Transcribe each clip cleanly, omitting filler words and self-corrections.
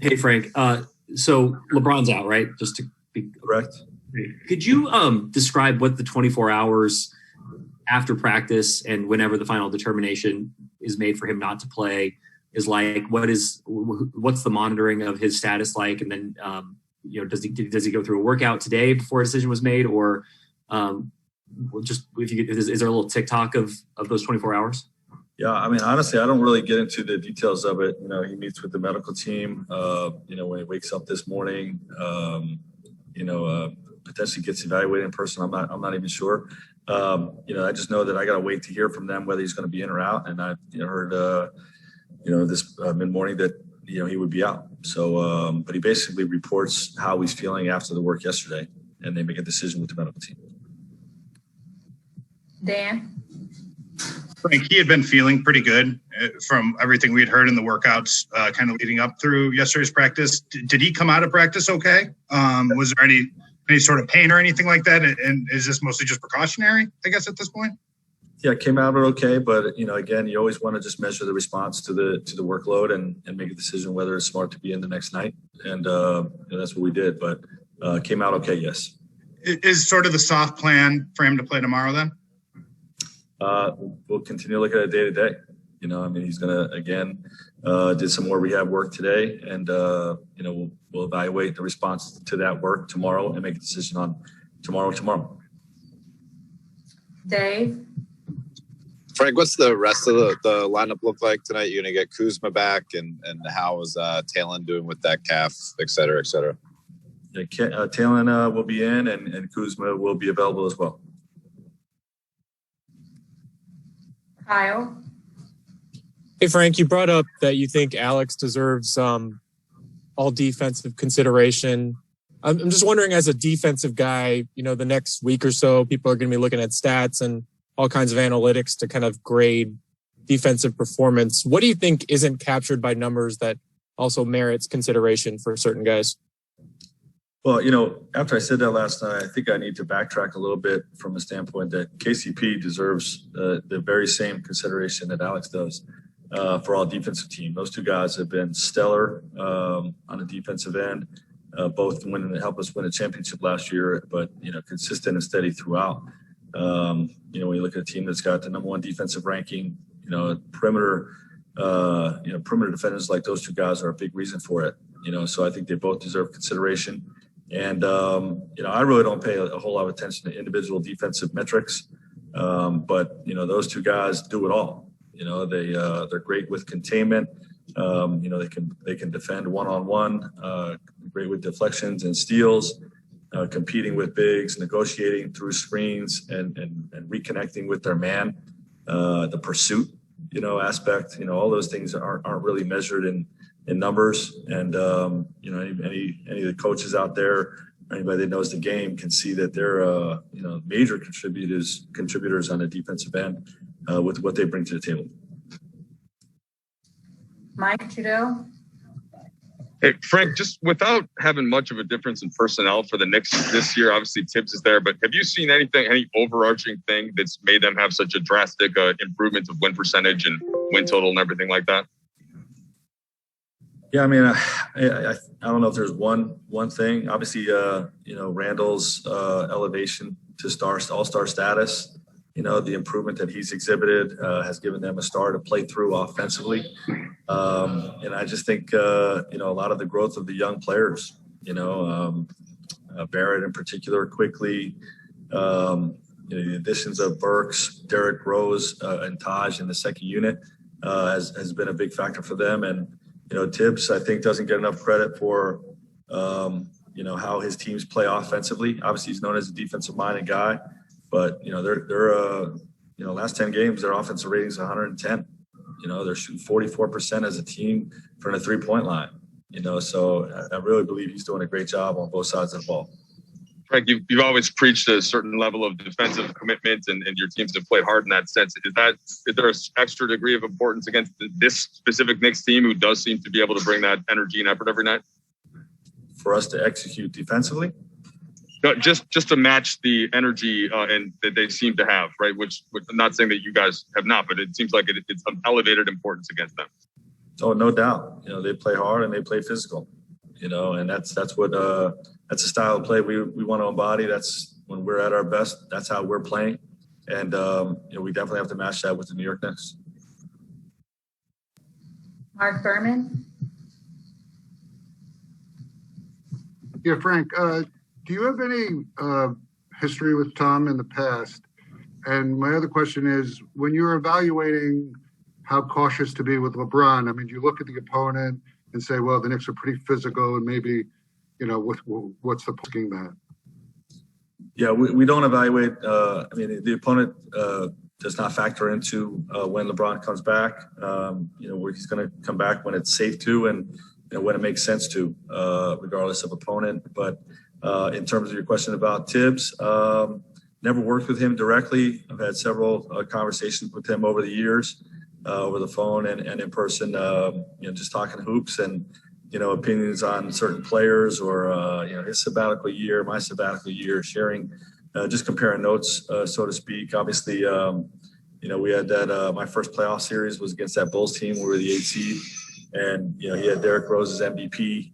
Hey, Frank. So LeBron's out, right? Just to be Correct. could you describe what the 24 hours after practice and whenever the final determination is made for him not to play is like? What's the monitoring of his status like? And then does he go through a workout today before a decision was made, or just if you is there a little TikTok of those 24 hours? Yeah, I mean, honestly, I don't really get into the details of it. He meets with the medical team, when he wakes up this morning, potentially gets evaluated in person. I'm not even sure. I just know that I got to wait to hear from them whether he's going to be in or out. And I heard, this mid-morning that, he would be out. So, but he basically reports how he's feeling after the work yesterday, and they make a decision with the medical team. Dan? Frank, he had been feeling pretty good from everything we had heard in the workouts kind of leading up through yesterday's practice. Did he come out of practice okay? Was there any sort of pain or anything like that? And is this mostly just precautionary, I guess, at this point? Yeah, it came out okay. But, again, you always want to just measure the response to the workload and make a decision whether it's smart to be in the next night. And that's what we did. But came out okay, yes. Is sort of the soft plan for him to play tomorrow then? We'll continue to look at it day to day. He's going to, again, did some more rehab work today, and, we'll evaluate the response to that work tomorrow and make a decision on tomorrow. Dave? Frank, what's the rest of the lineup look like tonight? You're going to get Kuzma back, and how is Talon doing with that calf, et cetera, et cetera? Yeah, Talon will be in, and Kuzma will be available as well. Kyle? Hey, Frank, you brought up that you think Alex deserves all defensive consideration. I'm just wondering, as a defensive guy, the next week or so, people are going to be looking at stats and all kinds of analytics to kind of grade defensive performance. What do you think isn't captured by numbers that also merits consideration for certain guys? Well, after I said that last night, I think I need to backtrack a little bit from a standpoint that KCP deserves the very same consideration that Alex does for all defensive team. Those two guys have been stellar on the defensive end, both helped us win a championship last year, but, consistent and steady throughout. When you look at a team that's got the number one defensive ranking, perimeter defenders like those two guys are a big reason for it. So I think they both deserve consideration. And, I really don't pay a whole lot of attention to individual defensive metrics. But, those two guys do it all. They're great with containment. They can defend one-on-one, great with deflections and steals, competing with bigs, negotiating through screens and reconnecting with their man, the pursuit, aspect, all those things aren't really measured in numbers. And, any of the coaches out there, anybody that knows the game can see that they're, major contributors on the defensive end with what they bring to the table. Mike Trudeau? Hey, Frank, just without having much of a difference in personnel for the Knicks this year, obviously Tibbs is there, but have you seen any overarching thing that's made them have such a drastic improvement of win percentage and win total and everything like that? Yeah, I don't know if there's one thing. Obviously, Randall's elevation to all-star status, the improvement that he's exhibited has given them a star to play through offensively. And I just think, a lot of the growth of the young players, Barrett in particular, quickly, the additions of Burks, Derrick Rose, and Taj in the second unit has been a big factor for them. And, Tibbs, I think, doesn't get enough credit for, how his teams play offensively. Obviously, he's known as a defensive-minded guy, but, they're last 10 games, their offensive rating is 110. They're shooting 44% as a team from the three-point line. So I really believe he's doing a great job on both sides of the ball. Frank, you've always preached a certain level of defensive commitment, and your teams have played hard in that sense. Is there an extra degree of importance against this specific Knicks team, who does seem to be able to bring that energy and effort every night? For us to execute defensively? No, just to match the energy and that they seem to have, right? Which I'm not saying that you guys have not, but it seems like it's of elevated importance against them. Oh, no doubt. You know, they play hard and they play physical. You know, and that's what that's a style of play we want to embody. That's when we're at our best. That's how we're playing, and you know, we definitely have to match that with the New York Knicks. Mark Berman. Yeah, Frank, do you have any history with Tom in the past? And my other question is, when you're evaluating how cautious to be with LeBron, I mean, do you look at the opponent and say, well, the Knicks are pretty physical and maybe, you know, what's the point that? Yeah, we don't evaluate. I mean, the opponent does not factor into when LeBron comes back. You know, where he's going to come back when it's safe to, and you know, when it makes sense to, regardless of opponent. But in terms of your question about Tibbs, never worked with him directly. I've had several conversations with him over the years, over the phone and in person. You know, just talking hoops and, you know, opinions on certain players, or you know, his sabbatical year, my sabbatical year, sharing, just comparing notes, so to speak. Obviously, you know, we had that. My first playoff series was against that Bulls team. We were the 8th seed, and you know, he had Derrick Rose's MVP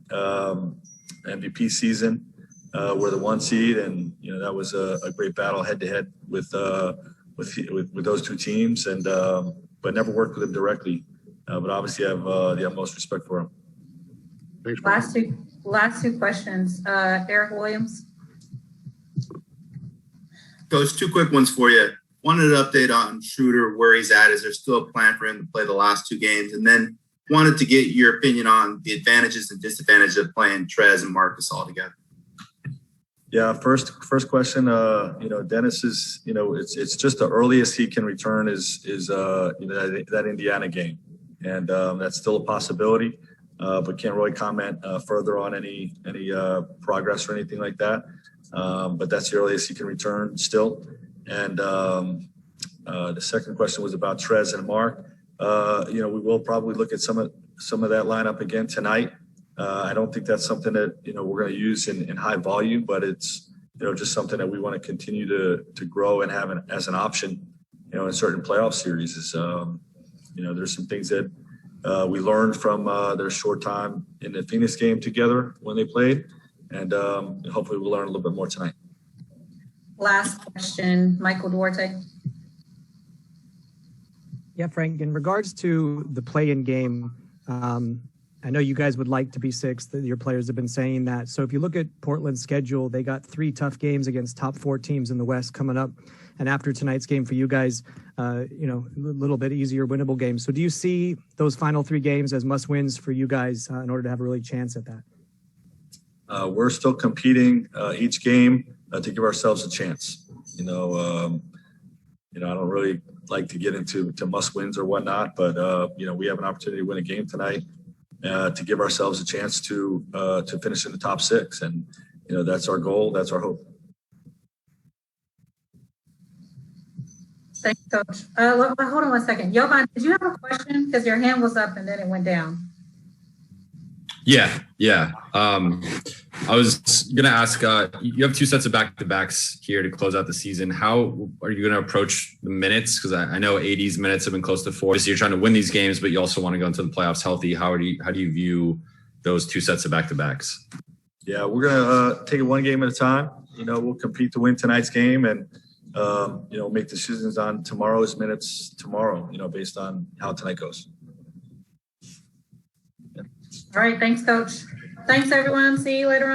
season. We're the 1 seed, and you know, that was a great battle head to head with those two teams, and but never worked with him directly. But obviously, I have the utmost respect for him. Last two questions. Eric Williams. Coach, 2 quick ones for you. Wanted an update on Schroeder, where he's at. Is there still a plan for him to play the last 2 games? And then wanted to get your opinion on the advantages and disadvantages of playing Trez and Marcus all together. Yeah, first question. You know, Dennis is, you know, it's just the earliest he can return is you know, that Indiana game, and that's still a possibility, but can't really comment further on any progress or anything like that. But that's the earliest he can return still. And the second question was about Trez and Mark. You know, we will probably look at some of that lineup again tonight. I don't think that's something that, you know, we're going to use in high volume, but it's, you know, just something that we want to continue to grow and have as an option, you know, in certain playoff series. Is you know, there's some things that we learned from their short time in the Phoenix game together when they played, and hopefully we'll learn a little bit more tonight. Last question, Michael Duarte. Yeah, Frank, in regards to the play-in game, I know you guys would like to be 6th. Your players have been saying that. So if you look at Portland's schedule, they got 3 tough games against top 4 teams in the West coming up. And after tonight's game for you guys, you know, a little bit easier winnable games. So do you see those final 3 games as must-wins for you guys in order to have a really chance at that? We're still competing each game to give ourselves a chance. You know, I don't really like to get into must-wins or whatnot, but you know, we have an opportunity to win a game tonight. To give ourselves a chance to finish in the top 6, and you know, that's our goal. That's our hope. Thanks, Coach. Hold on 1 second. Jovan, did you have a question? Because your hand was up and then it went down. Yeah. I was going to ask, you have 2 sets of back-to-backs here to close out the season. How are you going to approach the minutes? Because I know AD's minutes have been close to 4. So you're trying to win these games, but you also want to go into the playoffs healthy. How do you view those 2 sets of back-to-backs? Yeah, we're going to take it 1 game at a time. You know, we'll compete to win tonight's game, and you know, make decisions on tomorrow's minutes tomorrow, you know, based on how tonight goes. All right. Thanks, Coach. Thanks, everyone. See you later on.